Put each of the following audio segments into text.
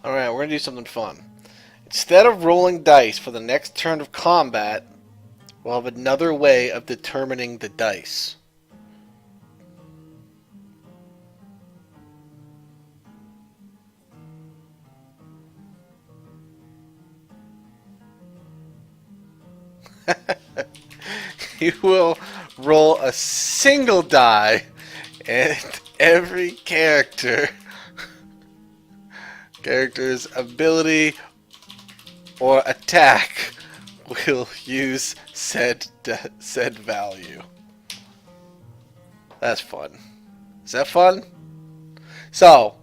Alright, we're going to do something fun. Instead of rolling dice for the next turn of combat, we'll have another way of determining the dice. You will roll a single die, and every character's ability or attack will use said value. That's fun. Is that fun? So,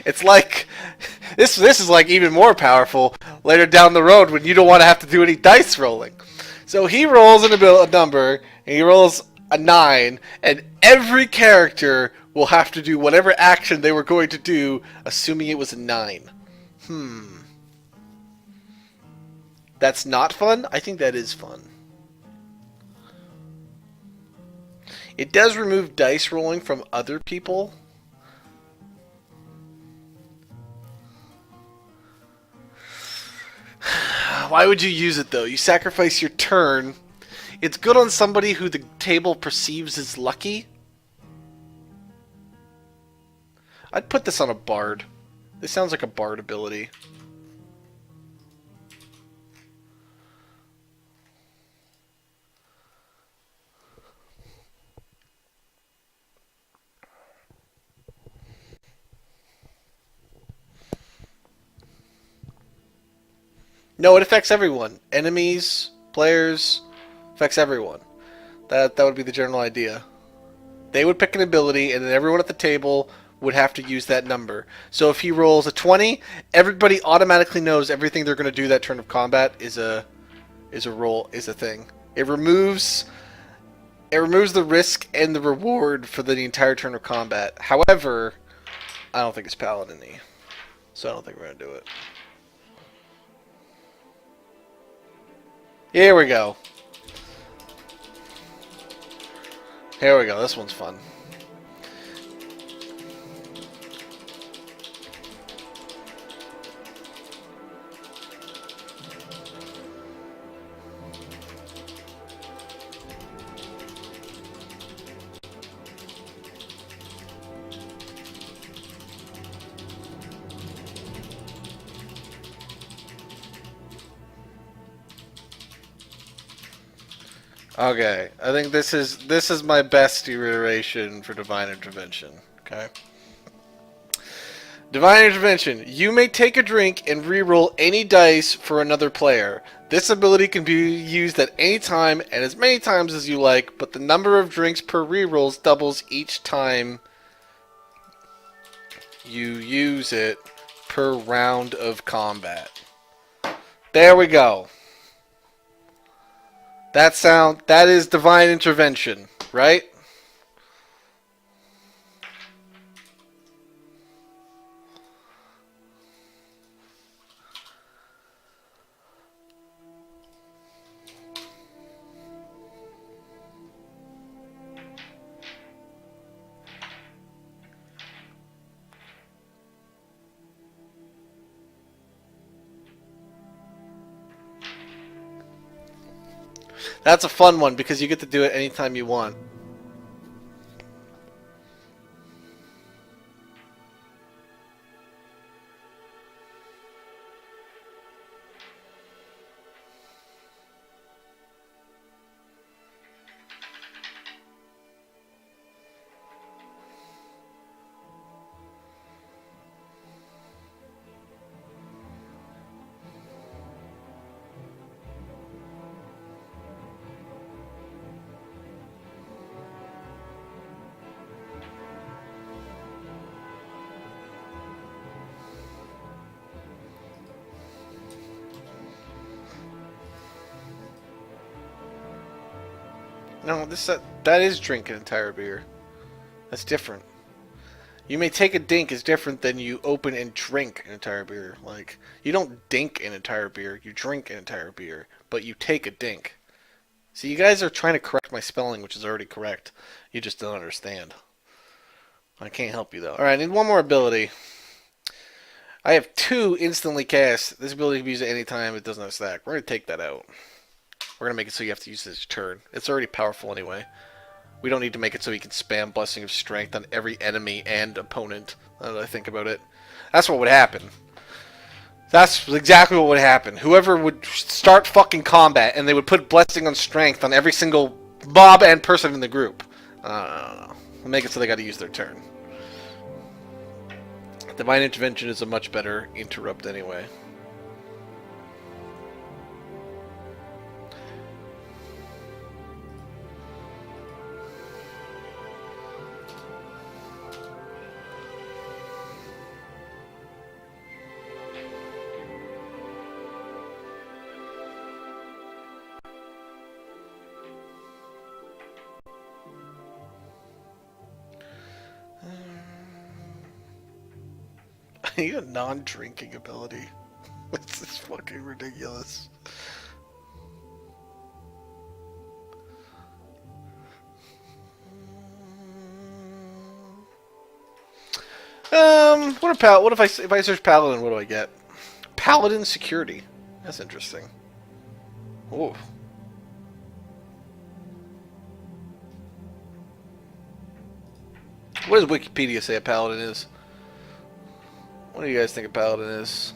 it's like this is like even more powerful later down the road when you don't want to have to do any dice rolling. So he rolls a number, and he rolls a 9, and every character will have to do whatever action they were going to do, assuming it was a 9. That's not fun? I think that is fun. It does remove dice rolling from other people. Why would you use it, though? You sacrifice your turn. It's good on somebody who the table perceives as lucky. I'd put this on a bard. This sounds like a bard ability. No, it affects everyone. Enemies, players, affects everyone. That would be the general idea. They would pick an ability, and then everyone at the table would have to use that number. So if he rolls a 20, everybody automatically knows everything they're going to do that turn of combat is a thing. It removes the risk and the reward for the entire turn of combat. However, I don't think it's paladin-y, so I don't think we're going to do it. Here we go. Here we go. This one's fun. Okay, I think this is my best iteration for Divine Intervention. Okay. Divine Intervention. You may take a drink and re-roll any dice for another player. This ability can be used at any time and as many times as you like, but the number of drinks per re-rolls doubles each time you use it per round of combat. There we go. That is Divine Intervention, right? That's a fun one because you get to do it anytime you want. No, that is drink an entire beer. That's different. You may take a dink is different than you open and drink an entire beer. Like, you don't dink an entire beer, you drink an entire beer, but you take a dink. See, you guys are trying to correct my spelling, which is already correct. You just don't understand. I can't help you, though. Alright, I need one more ability. I have 2 instantly cast. This ability can be used at any time. It doesn't have stack. We're going to take that out. We're going to make it so you have to use this turn. It's already powerful anyway. We don't need to make it so you can spam Blessing of Strength on every enemy and opponent. Now that I think about it. That's what would happen. That's exactly what would happen. Whoever would start fucking combat and they would put Blessing on Strength on every single mob and person in the group. I don't know. We'll make it so they got to use their turn. Divine Intervention is a much better interrupt anyway. I need a non-drinking ability. This is fucking ridiculous. What if I search Paladin? What do I get? Paladin security. That's interesting. Oh. What does Wikipedia say a Paladin is? What do you guys think a Paladin is?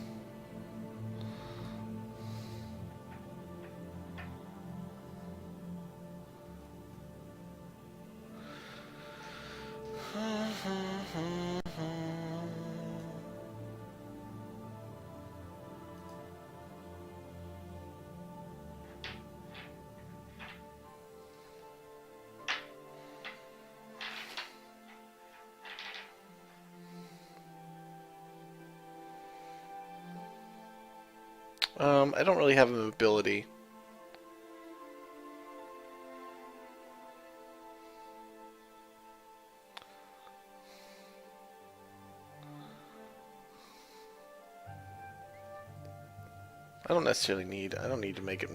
I don't really have a mobility. I don't need to make it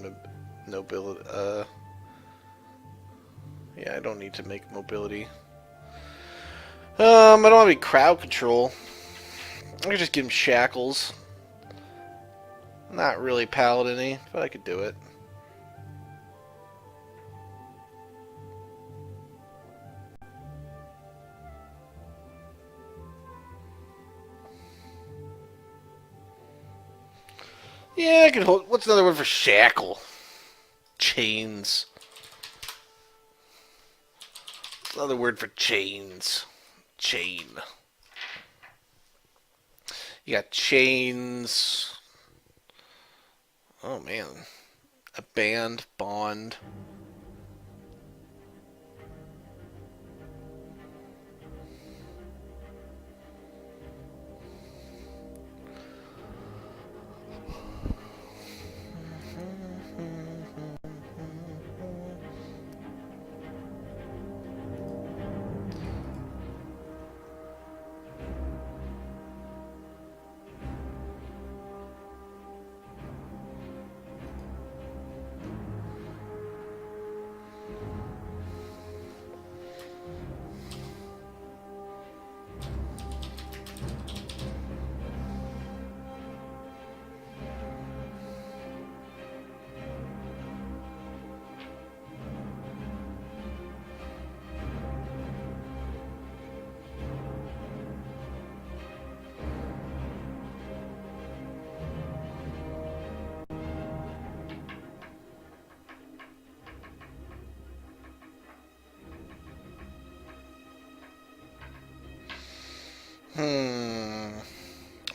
nobility. Yeah, I don't need to make mobility. I don't have any crowd control. I could just give him shackles. Not really paladin-y, but I could do it. Yeah, I can hold. What's another word for shackle? Chains. What's another word for chains? Chain. You got chains. Oh man. A bond.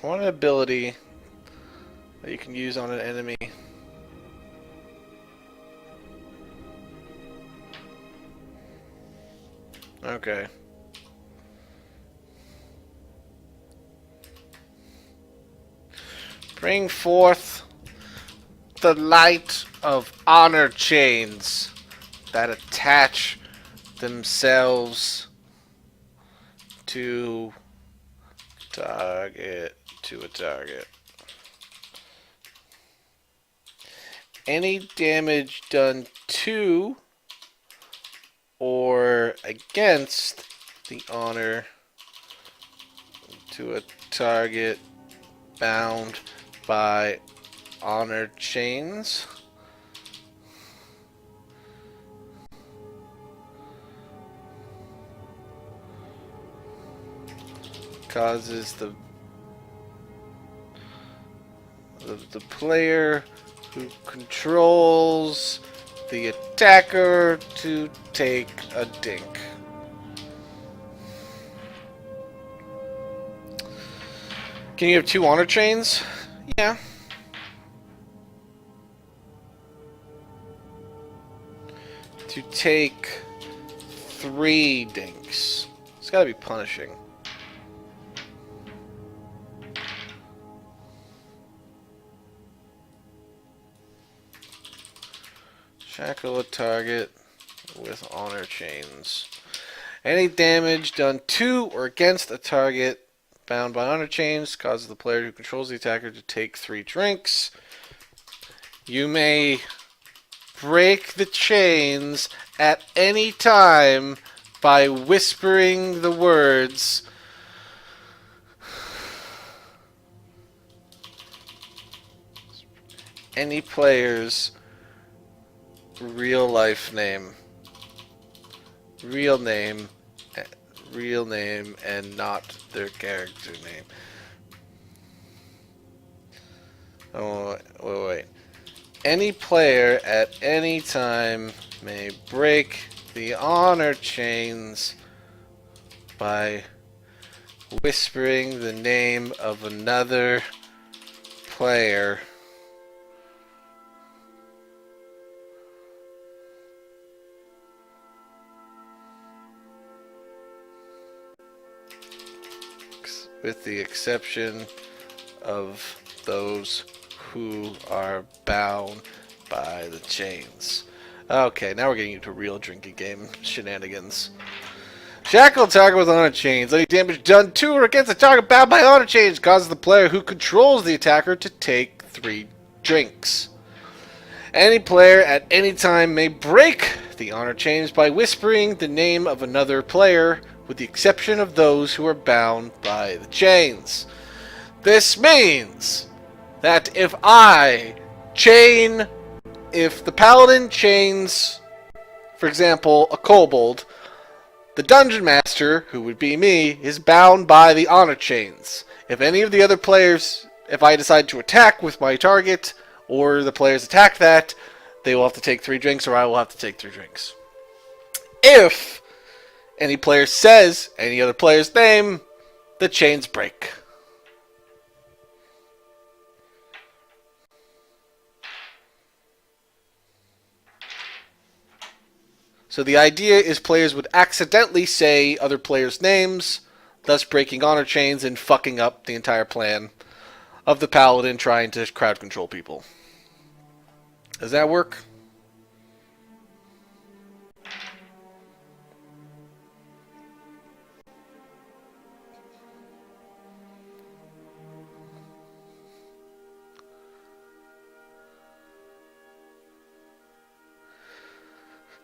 One ability that you can use on an enemy. Okay. Bring forth the light of honor chains that attach themselves to a target. Any damage done to or against the honor to a target bound by honor chains. Causes the player who controls the attacker to take a dink. Can you have 2 honor chains? Yeah. To take 3 dinks. It's gotta be punishing. Shackle a target with honor chains. Any damage done to or against a target bound by honor chains causes the player who controls the attacker to take 3 drinks. You may break the chains at any time by whispering the words any player's real life name. Real name and not their character name. Oh, wait. Any player at any time may break the honor chains by whispering the name of another player. With the exception of those who are bound by the chains. Okay, now we're getting into real drinking game shenanigans. Shackle target with honor chains. Any damage done to or against a target bound by honor chains causes the player who controls the attacker to take 3 drinks. Any player at any time may break the honor chains by whispering the name of another player, with the exception of those who are bound by the chains. This means that if the paladin chains, for example, a kobold, the dungeon master, who would be me, is bound by the honor chains. If any of the other players, if I decide to attack with my target, or the players attack that, they will have to take 3 drinks, or I will have to take 3 drinks. If any player says any other player's name, the chains break. So the idea is players would accidentally say other players' names, thus breaking honor chains and fucking up the entire plan of the paladin trying to crowd control people. Does that work?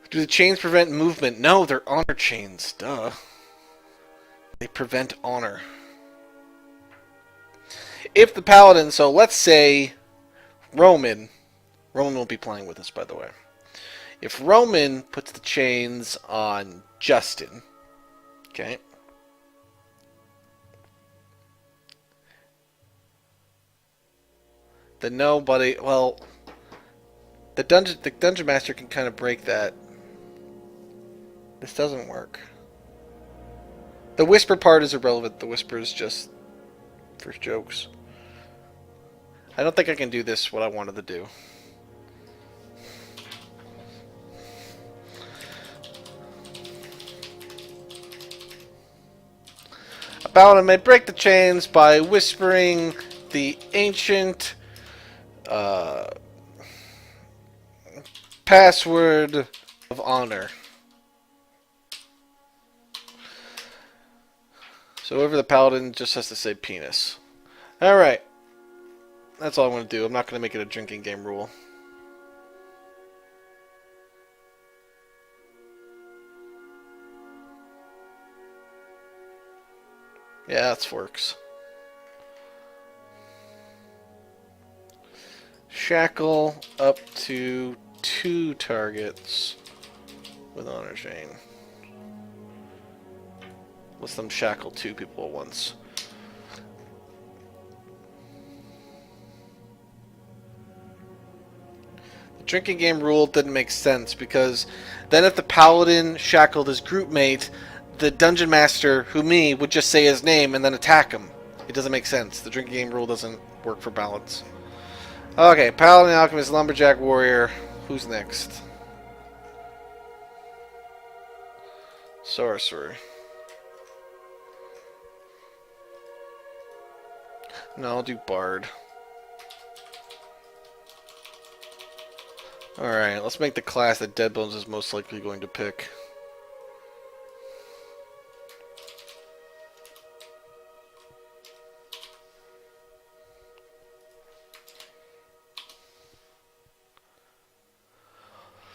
Do the chains prevent movement? No, they're honor chains. Duh. They prevent honor. If the paladin, so let's say Roman won't be playing with us, by the way. If Roman puts the chains on Justin, okay, then nobody, well, the dungeon master can kind of break that. This doesn't work. The whisper part is irrelevant. The whisper is just for jokes. I don't think I can do this what I wanted to do. A paladin may break the chains by whispering the ancient password of honor. So over the paladin just has to say penis. Alright. That's all I'm going to do. I'm not going to make it a drinking game rule. Yeah, that works. shackle up to 2 targets with honor chain. Let's them shackle 2 people at once. The drinking game rule didn't make sense because then if the paladin shackled his group mate, the dungeon master, who me, would just say his name and then attack him. It doesn't make sense. The drinking game rule doesn't work for balance. Okay, paladin, alchemist, lumberjack, warrior. Who's next? Sorcerer. No, I'll do bard. Alright, let's make the class that Deadbones is most likely going to pick.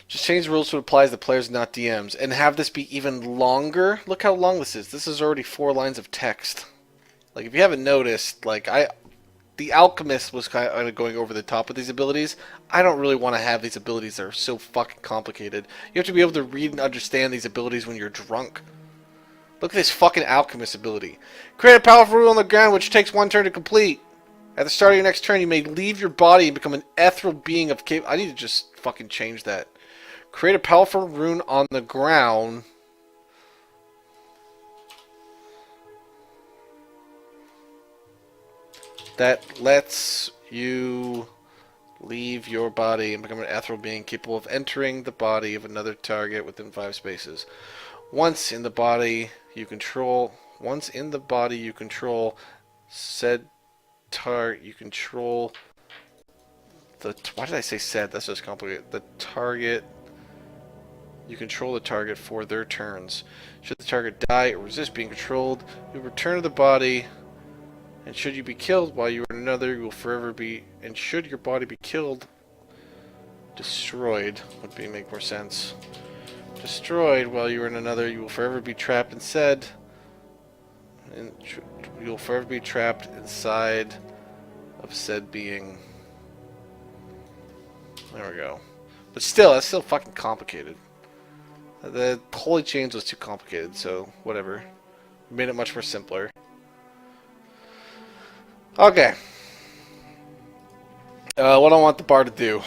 Just change the rules so it applies to players, not DMs, and have this be even longer. Look how long this is. This is already 4 lines of text. Like, if you haven't noticed, like, the alchemist was kind of going over the top with these abilities. I don't really want to have these abilities that are so fucking complicated. You have to be able to read and understand these abilities when you're drunk. Look at this fucking alchemist ability. Create a powerful rule on the ground which takes 1 turn to complete. At the start of your next turn, you may leave your body and become an ethereal being of I need to just fucking change that. Create a powerful rune on the ground. That lets you leave your body and become an ethereal being capable of entering the body of another target within 5 spaces. Once in the body you control said target, you control the, why did I say said? That's just complicated. The target, you control the target for their turns. Should the target die or resist being controlled, you return to the body. And should you be killed while you are in another, you will forever be. And should your body be killed, destroyed would make more sense. Destroyed while you are in another, you will forever be trapped inside. And you will forever be trapped inside of said being. There we go. But still, that's still fucking complicated. The holy chains was too complicated, so whatever. We made it much more simpler. Okay. What do I want the bard to do?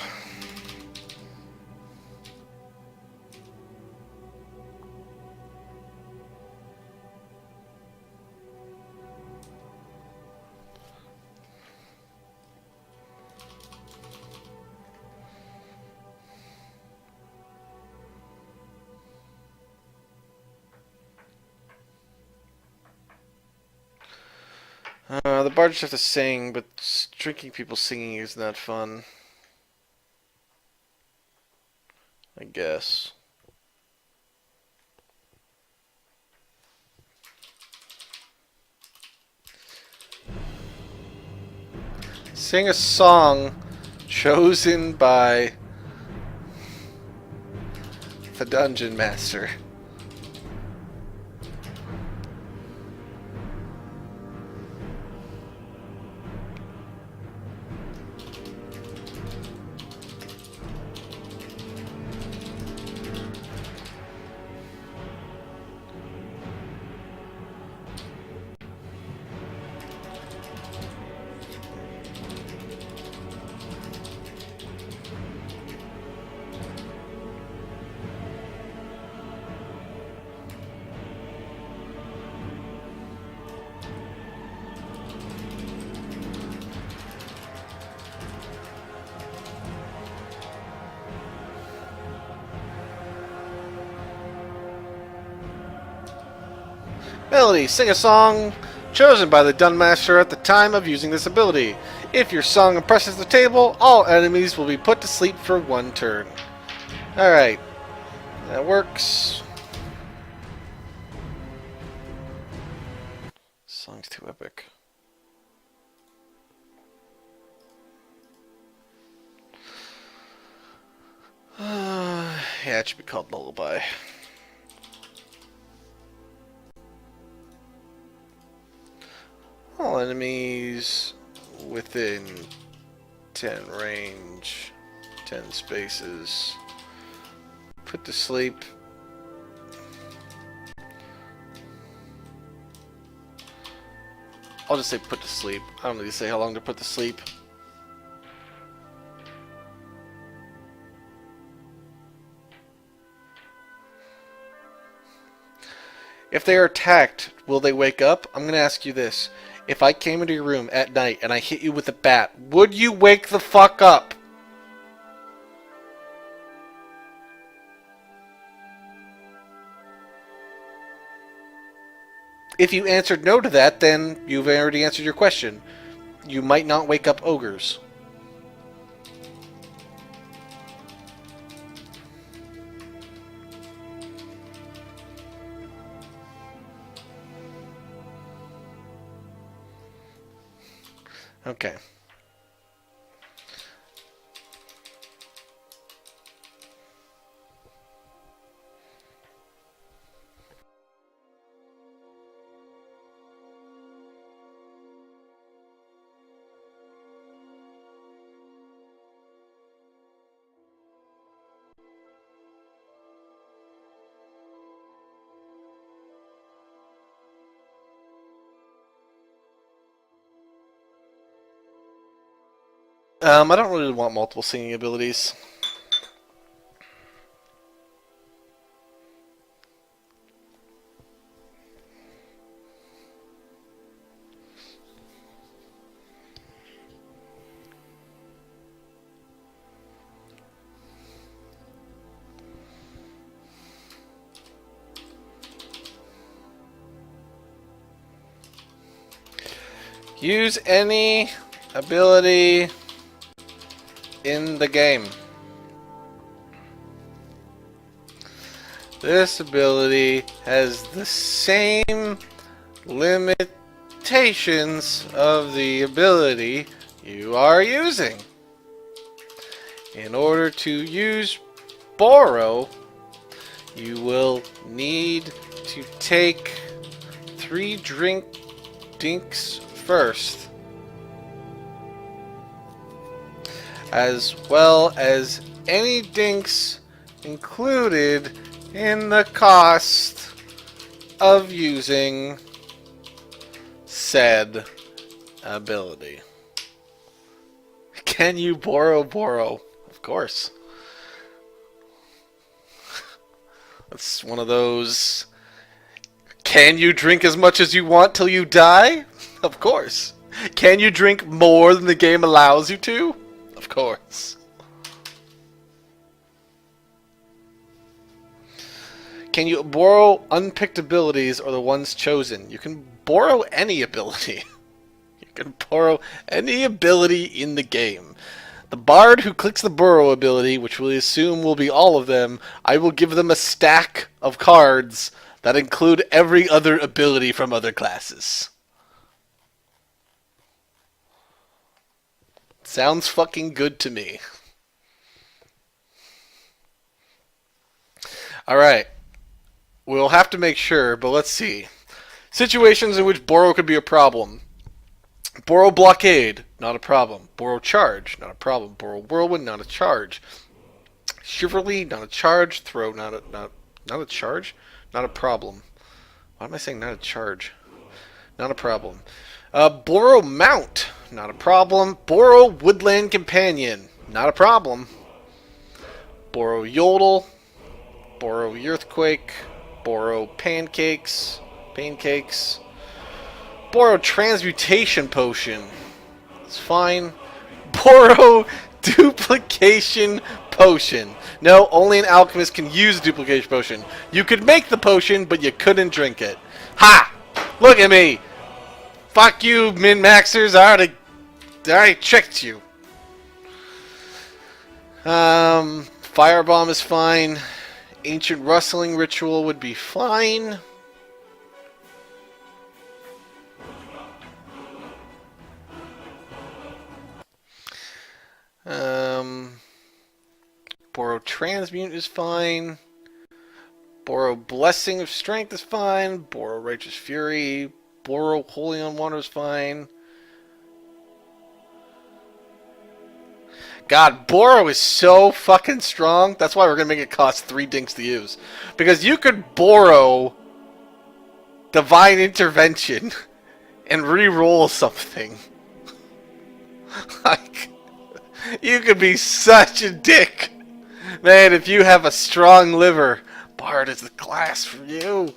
The bard just have to sing, but drinking people singing is not fun. I guess. Sing a song chosen by the dungeon master. Melody, sing a song chosen by the Dungeon Master at the time of using this ability. If your song impresses the table, all enemies will be put to sleep for 1 turn. Alright. That works. This song's too epic. Yeah, it should be called Lullaby. All enemies within 10 range, 10 spaces. Put to sleep. I'll just say put to sleep. I don't need to say how long to put to sleep. If they are attacked, will they wake up? I'm going to ask you this. If I came into your room at night and I hit you with a bat, would you wake the fuck up? If you answered no to that, then you've already answered your question. You might not wake up ogres. Okay. I don't really want multiple singing abilities. Use any ability in the game. This ability has the same limitations of the ability you are using. In order to use Borrow, you will need to take 3 dinks first, as well as any dinks included in the cost of using said ability. Can you borrow? Of course. That's one of those. Can you drink as much as you want till you die? Of course. Can you drink more than the game allows you to? Of course. Can you borrow unpicked abilities or the ones chosen? You can borrow any ability. You can borrow any ability in the game. The bard who clicks the borrow ability, which we assume will be all of them, I will give them a stack of cards that include every other ability from other classes. Sounds fucking good to me. Alright. We'll have to make sure, but let's see. Situations in which Borrow could be a problem. Borrow Blockade, not a problem. Borrow Charge, not a problem. Borrow Whirlwind, not a charge. Chivalry, not a charge. Throw, not a charge? Not a problem. Why am I saying not a charge? Not a problem. Borrow Mount, not a problem. Borrow Woodland Companion, not a problem. Borrow Yodel. Borrow Earthquake. Borrow Pancakes. Borrow Transmutation Potion. It's fine. Borrow Duplication Potion. No, only an alchemist can use a duplication potion. You could make the potion, but you couldn't drink it. Ha! Look at me! Fuck you, min-maxers. I already tricked you. Firebomb is fine. Ancient Rustling Ritual would be fine. Borrow Transmute is fine. Borrow Blessing of Strength is fine. Borrow Righteous Fury. Borrow Holy on Water is fine. God, Boro is so fucking strong. That's why we're gonna make it cost 3 dinks to use. Because you could Boro Divine Intervention and re-roll something. Like, you could be such a dick. Man, if you have a strong liver, Bard is the class for you.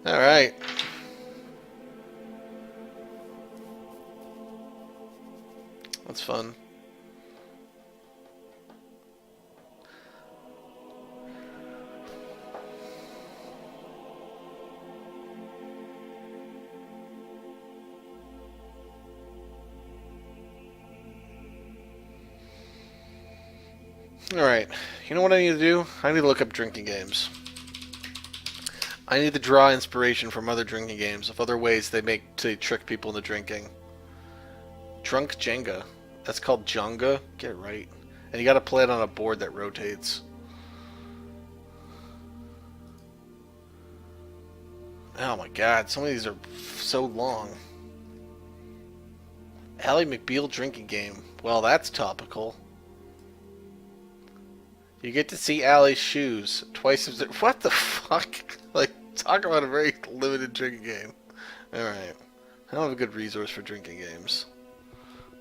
Alright. That's fun. Alright, you know what I need to do? I need to look up drinking games. I need to draw inspiration from other drinking games, of other ways they make to trick people into drinking. Drunk Jenga. That's called Jenga. Get it right. And you gotta play it on a board that rotates. Oh my god, some of these are so long. Ally McBeal drinking game. Well, that's topical. You get to see Allie's shoes twice as... What the fuck? Like, talk about a very limited drinking game. Alright. I don't have a good resource for drinking games.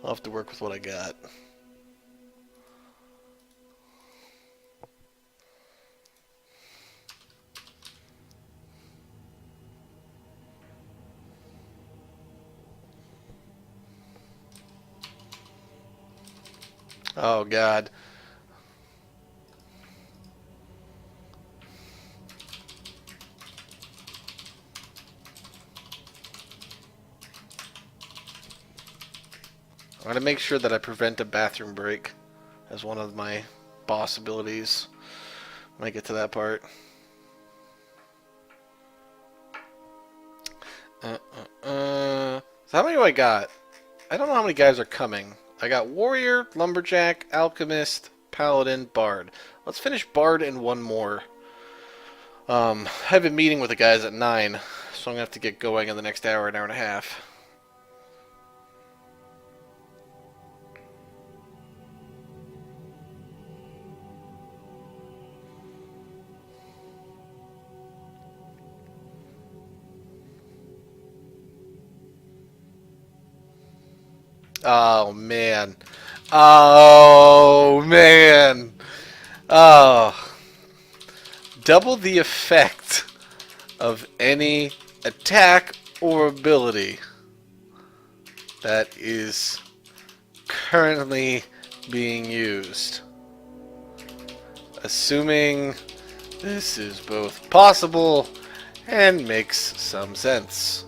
I'll have to work with what I got. Oh, God. I'm going to make sure that I prevent a bathroom break as one of my boss abilities when I get to that part. So how many do I got? I don't know how many guys are coming. I got Warrior, Lumberjack, Alchemist, Paladin, Bard. Let's finish Bard and one more. I have a meeting with the guys at 9, so I'm going to have to get going in the next hour, an hour and a half. Oh, man. Oh, man. Oh. Double the effect of any attack or ability that is currently being used. Assuming this is both possible and makes some sense.